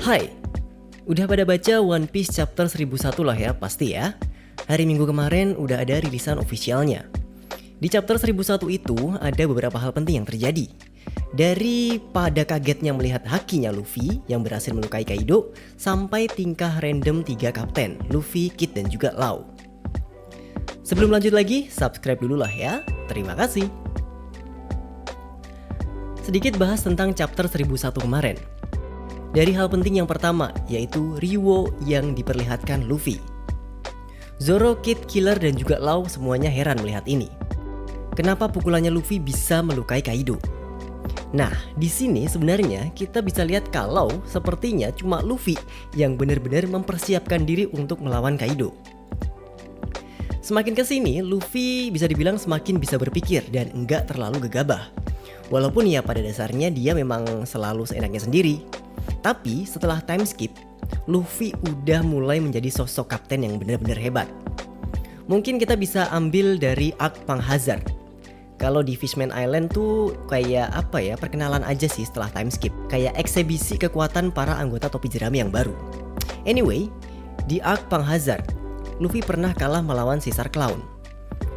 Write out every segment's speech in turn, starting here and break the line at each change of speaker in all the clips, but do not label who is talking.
Hai, udah pada baca One Piece chapter 1001 lah ya pasti ya. Hari Minggu kemarin udah ada rilisan officialnya. Di chapter 1001 itu ada beberapa hal penting yang terjadi. Dari pada kagetnya melihat hakinya Luffy yang berhasil melukai Kaido, sampai tingkah random 3 kapten, Luffy, Kid, dan juga Law. Sebelum lanjut lagi, subscribe dulu lah ya. Terima kasih. Sedikit bahas tentang chapter 1001 kemarin. Dari hal penting yang pertama, yaitu Ryuo yang diperlihatkan Luffy. Zoro, Kid, Killer, dan juga Law semuanya heran melihat ini. Kenapa pukulannya Luffy bisa melukai Kaido? Nah, di sini sebenarnya kita bisa lihat kalau sepertinya cuma Luffy yang benar-benar mempersiapkan diri untuk melawan Kaido. Semakin kesini, Luffy bisa dibilang semakin bisa berpikir dan enggak terlalu gegabah. Walaupun ya pada dasarnya dia memang selalu seenaknya sendiri. Tapi setelah time skip, Luffy udah mulai menjadi sosok kapten yang benar-benar hebat. Mungkin kita bisa ambil dari arc Pang Hazard. Kalau di Fishman Island tuh kayak apa ya, perkenalan aja sih setelah time skip. Kayak eksebisi kekuatan para anggota topi jerami yang baru. Anyway, di arc Pang Hazard, Luffy pernah kalah melawan Caesar Clown.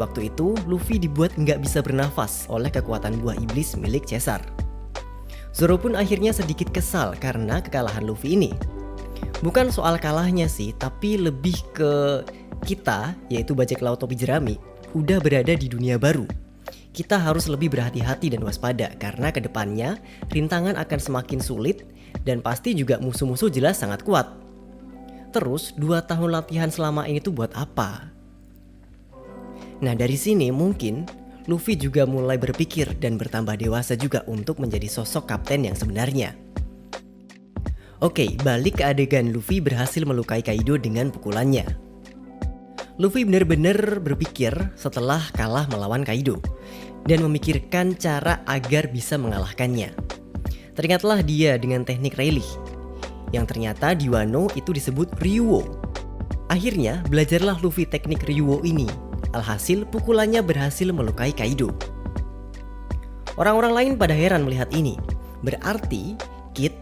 Waktu itu, Luffy dibuat nggak bisa bernafas oleh kekuatan buah iblis milik Caesar. Zoro pun akhirnya sedikit kesal karena kekalahan Luffy ini. Bukan soal kalahnya sih, tapi lebih ke kita, yaitu bajak laut topi jerami, udah berada di dunia baru. Kita harus lebih berhati-hati dan waspada karena kedepannya rintangan akan semakin sulit dan pasti juga musuh-musuh jelas sangat kuat. Terus 2 tahun latihan selama ini tuh buat apa? Nah dari sini mungkin Luffy juga mulai berpikir dan bertambah dewasa juga untuk menjadi sosok kapten yang sebenarnya. Oke, balik ke adegan Luffy berhasil melukai Kaido dengan pukulannya. Luffy benar-benar berpikir setelah kalah melawan Kaido dan memikirkan cara agar bisa mengalahkannya. Teringatlah dia dengan teknik Rayleigh yang ternyata di Wano itu disebut Ryuo. Akhirnya belajarlah Luffy teknik Ryuo ini. Alhasil pukulannya berhasil melukai Kaido. Orang-orang lain pada heran melihat ini. Berarti Kid,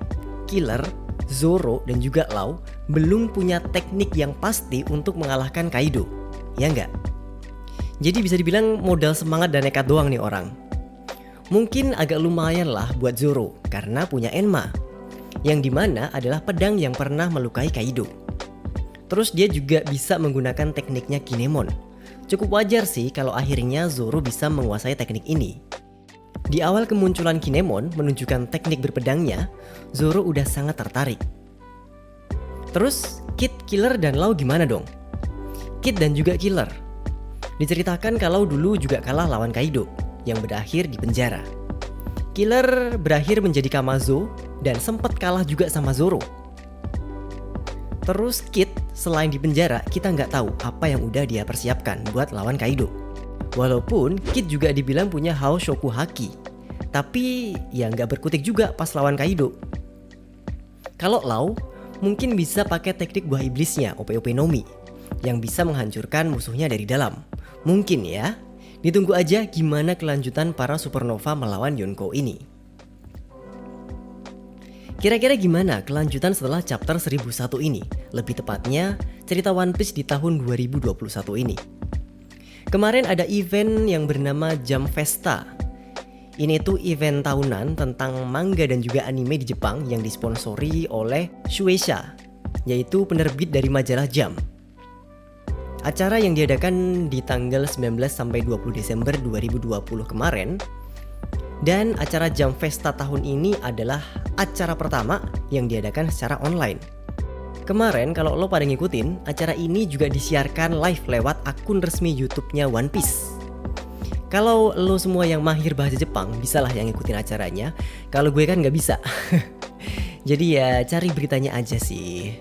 Killer, Zoro, dan juga Law belum punya teknik yang pasti untuk mengalahkan Kaido. Ya enggak? Jadi bisa dibilang modal semangat dan nekat doang nih orang. Mungkin agak lumayan lah buat Zoro karena punya Enma, yang dimana adalah pedang yang pernah melukai Kaido. Terus dia juga bisa menggunakan tekniknya Kinemon. Cukup wajar sih kalau akhirnya Zoro bisa menguasai teknik ini. Di awal kemunculan Kinemon menunjukkan teknik berpedangnya, Zoro udah sangat tertarik. Terus Kid, Killer, dan Law gimana dong? Kid dan juga Killer diceritakan kalau dulu juga kalah lawan Kaido yang berakhir di penjara. Killer berakhir menjadi Kamazo dan sempat kalah juga sama Zoro. Terus Kid selain di penjara, kita nggak tahu apa yang udah dia persiapkan buat lawan Kaido. Walaupun Kid juga dibilang punya Hao Shoku Haki, tapi ya nggak berkutik juga pas lawan Kaido. Kalau Law, mungkin bisa pakai teknik buah iblisnya Ope-Ope no Mi yang bisa menghancurkan musuhnya dari dalam. Mungkin ya. Ditunggu aja gimana kelanjutan para supernova melawan Yonko ini. Kira-kira gimana kelanjutan setelah chapter 1001 ini? Lebih tepatnya, cerita One Piece di tahun 2021 ini. Kemarin ada event yang bernama Jump Festa. Ini tuh event tahunan tentang manga dan juga anime di Jepang yang disponsori oleh Shueisha, yaitu penerbit dari majalah Jump. Acara yang diadakan di tanggal 19 sampai 20 Desember 2020 kemarin. Dan acara Jump Festa tahun ini adalah acara pertama yang diadakan secara online. Kemarin kalau lo pada ngikutin, acara ini juga disiarkan live lewat akun resmi YouTube-nya One Piece. Kalau lo semua yang mahir bahasa Jepang, bisalah yang ngikutin acaranya. Kalau gue kan nggak bisa. Jadi ya cari beritanya aja sih.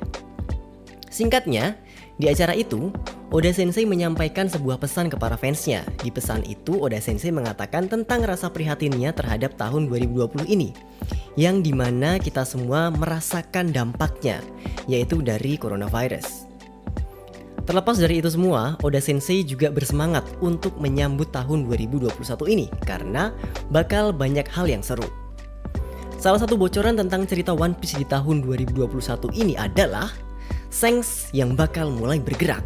Singkatnya, di acara itu Oda Sensei menyampaikan sebuah pesan ke para fansnya. Di pesan itu Oda Sensei mengatakan tentang rasa prihatinnya terhadap tahun 2020 ini, yang dimana kita semua merasakan dampaknya, yaitu dari coronavirus. Terlepas dari itu semua, Oda Sensei juga bersemangat untuk menyambut tahun 2021 ini karena bakal banyak hal yang seru. Salah satu bocoran tentang cerita One Piece di tahun 2021 ini adalah Shanks yang bakal mulai bergerak.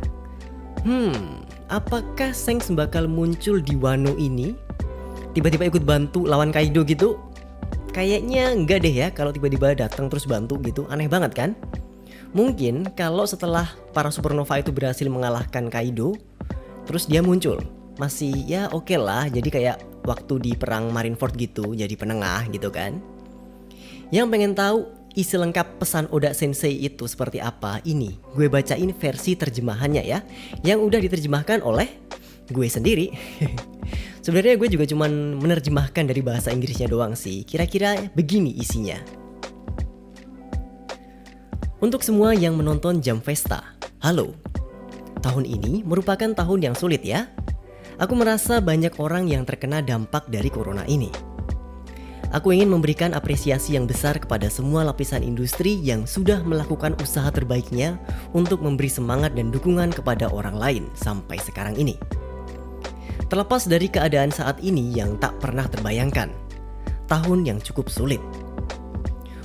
Apakah Shanks bakal muncul di Wano ini? Tiba-tiba ikut bantu lawan Kaido gitu? Kayaknya enggak deh ya kalau tiba-tiba datang terus bantu gitu, aneh banget kan? Mungkin kalau setelah para supernova itu berhasil mengalahkan Kaido, terus dia muncul. Masih ya oke lah, jadi kayak waktu di perang Marineford gitu, jadi penengah gitu kan. Yang pengen tahu isi lengkap pesan Oda Sensei itu seperti apa, ini gue bacain versi terjemahannya ya, yang udah diterjemahkan oleh gue sendiri. Sebenarnya gue juga cuman menerjemahkan dari bahasa Inggrisnya doang sih. Kira-kira begini isinya. Untuk semua yang menonton Jump Festa, halo. Tahun ini merupakan tahun yang sulit ya. Aku merasa banyak orang yang terkena dampak dari corona ini. Aku ingin memberikan apresiasi yang besar kepada semua lapisan industri yang sudah melakukan usaha terbaiknya untuk memberi semangat dan dukungan kepada orang lain sampai sekarang ini. Terlepas dari keadaan saat ini yang tak pernah terbayangkan, tahun yang cukup sulit.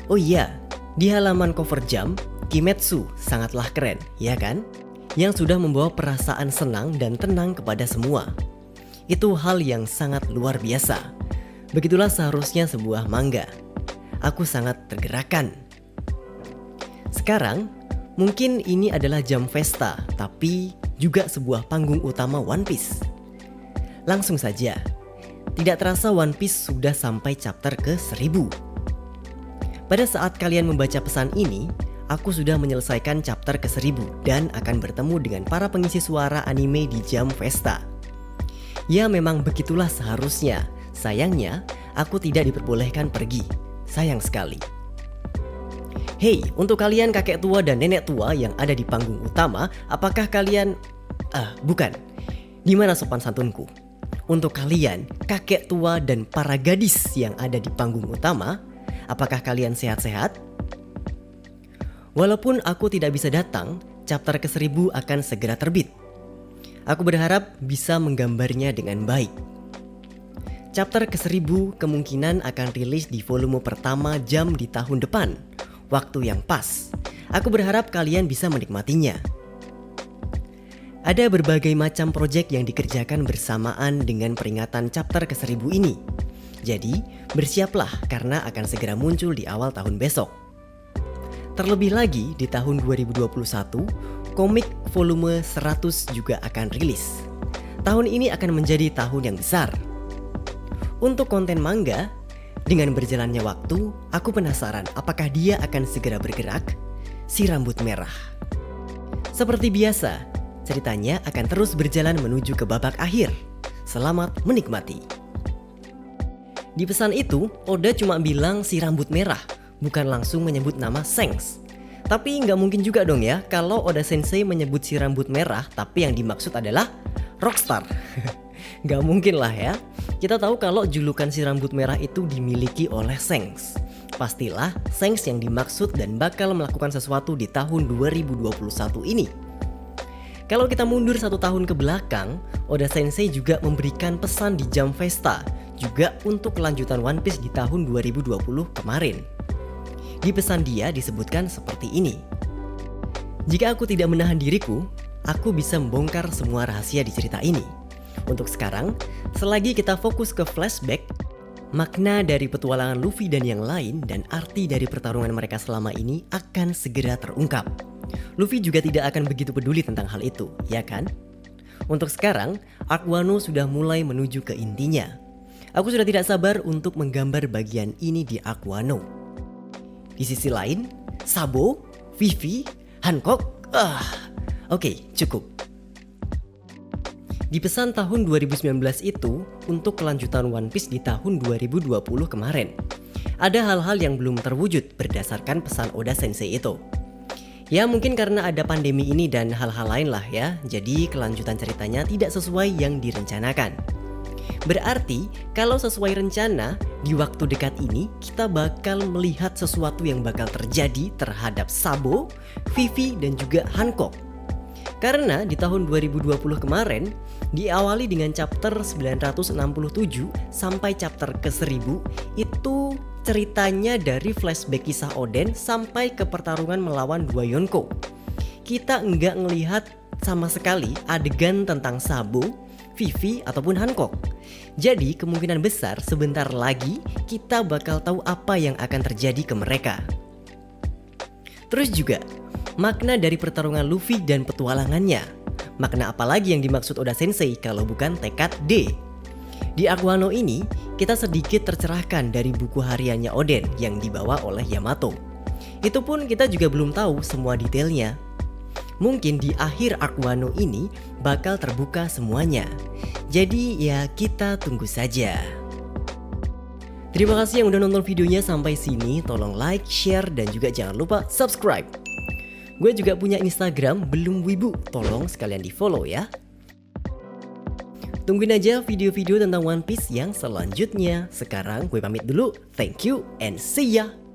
Oh iya, di halaman cover Jump, Kimetsu sangatlah keren, ya kan? Yang sudah membawa perasaan senang dan tenang kepada semua. Itu hal yang sangat luar biasa. Begitulah seharusnya sebuah manga. Aku sangat tergerakkan. Sekarang, mungkin ini adalah Jump Festa, tapi juga sebuah panggung utama One Piece. Langsung saja, tidak terasa One Piece sudah sampai chapter ke 1000. Pada saat kalian membaca pesan ini, aku sudah menyelesaikan chapter ke 1000 dan akan bertemu dengan para pengisi suara anime di Jump Festa. Ya memang begitulah seharusnya, sayangnya aku tidak diperbolehkan pergi, sayang sekali. Hey, untuk kalian kakek tua dan nenek tua yang ada di panggung utama, apakah kalian... bukan, di mana sopan santunku? Untuk kalian, kakek tua dan para gadis yang ada di panggung utama, apakah kalian sehat-sehat? Walaupun aku tidak bisa datang, chapter ke 1000 akan segera terbit. Aku berharap bisa menggambarnya dengan baik. Chapter ke 1000 kemungkinan akan rilis di volume pertama Jump di tahun depan, waktu yang pas. Aku berharap kalian bisa menikmatinya. Ada berbagai macam proyek yang dikerjakan bersamaan dengan peringatan chapter ke 1000 ini. Jadi, bersiaplah karena akan segera muncul di awal tahun besok. Terlebih lagi, di tahun 2021, komik volume 100 juga akan rilis. Tahun ini akan menjadi tahun yang besar. Untuk konten manga, dengan berjalannya waktu, aku penasaran apakah dia akan segera bergerak, si rambut merah. Seperti biasa, ceritanya akan terus berjalan menuju ke babak akhir. Selamat menikmati. Di pesan itu, Oda cuma bilang si rambut merah, bukan langsung menyebut nama Shanks. Tapi nggak mungkin juga dong ya kalau Oda Sensei menyebut si rambut merah tapi yang dimaksud adalah Rockstar. Nggak mungkin lah ya. Kita tahu kalau julukan si rambut merah itu dimiliki oleh Shanks. Pastilah Shanks yang dimaksud dan bakal melakukan sesuatu di tahun 2021 ini. Kalau kita mundur 1 tahun ke belakang, Oda Sensei juga memberikan pesan di Jump Festa, juga untuk kelanjutan One Piece di tahun 2020 kemarin. Di pesan dia disebutkan seperti ini. Jika aku tidak menahan diriku, aku bisa membongkar semua rahasia di cerita ini. Untuk sekarang, selagi kita fokus ke flashback, makna dari petualangan Luffy dan yang lain dan arti dari pertarungan mereka selama ini akan segera terungkap. Luffy juga tidak akan begitu peduli tentang hal itu, ya kan? Untuk sekarang, arc Wano sudah mulai menuju ke intinya. Aku sudah tidak sabar untuk menggambar bagian ini di arc Wano. Di sisi lain, Sabo, Vivi, Hancock, oke, cukup. Di pesan tahun 2019 itu, untuk kelanjutan One Piece di tahun 2020 kemarin, ada hal-hal yang belum terwujud berdasarkan pesan Oda Sensei itu. Ya mungkin karena ada pandemi ini dan hal-hal lain lah ya, jadi kelanjutan ceritanya tidak sesuai yang direncanakan. Berarti kalau sesuai rencana, di waktu dekat ini kita bakal melihat sesuatu yang bakal terjadi terhadap Sabo, Vivi dan juga Hancock. Karena di tahun 2020 kemarin diawali dengan chapter 967 sampai chapter ke 1000 itu ceritanya dari flashback kisah Oden sampai ke pertarungan melawan dua Yonko. Kita nggak ngelihat sama sekali adegan tentang Sabo, Vivi, ataupun Hancock. Jadi kemungkinan besar sebentar lagi kita bakal tahu apa yang akan terjadi ke mereka. Terus juga, makna dari pertarungan Luffy dan petualangannya. Makna apa lagi yang dimaksud Oda Sensei kalau bukan tekad D? Di arc Wano ini, kita sedikit tercerahkan dari buku hariannya Oden yang dibawa oleh Yamato. Itu pun kita juga belum tahu semua detailnya. Mungkin di akhir arc Wano ini bakal terbuka semuanya. Jadi ya kita tunggu saja. Terima kasih yang udah nonton videonya sampai sini. Tolong like, share, dan juga jangan lupa subscribe. Gue juga punya Instagram Belum Wibu. Tolong sekalian di follow ya. Tungguin aja video-video tentang One Piece yang selanjutnya. Sekarang gue pamit dulu. Thank you and see ya.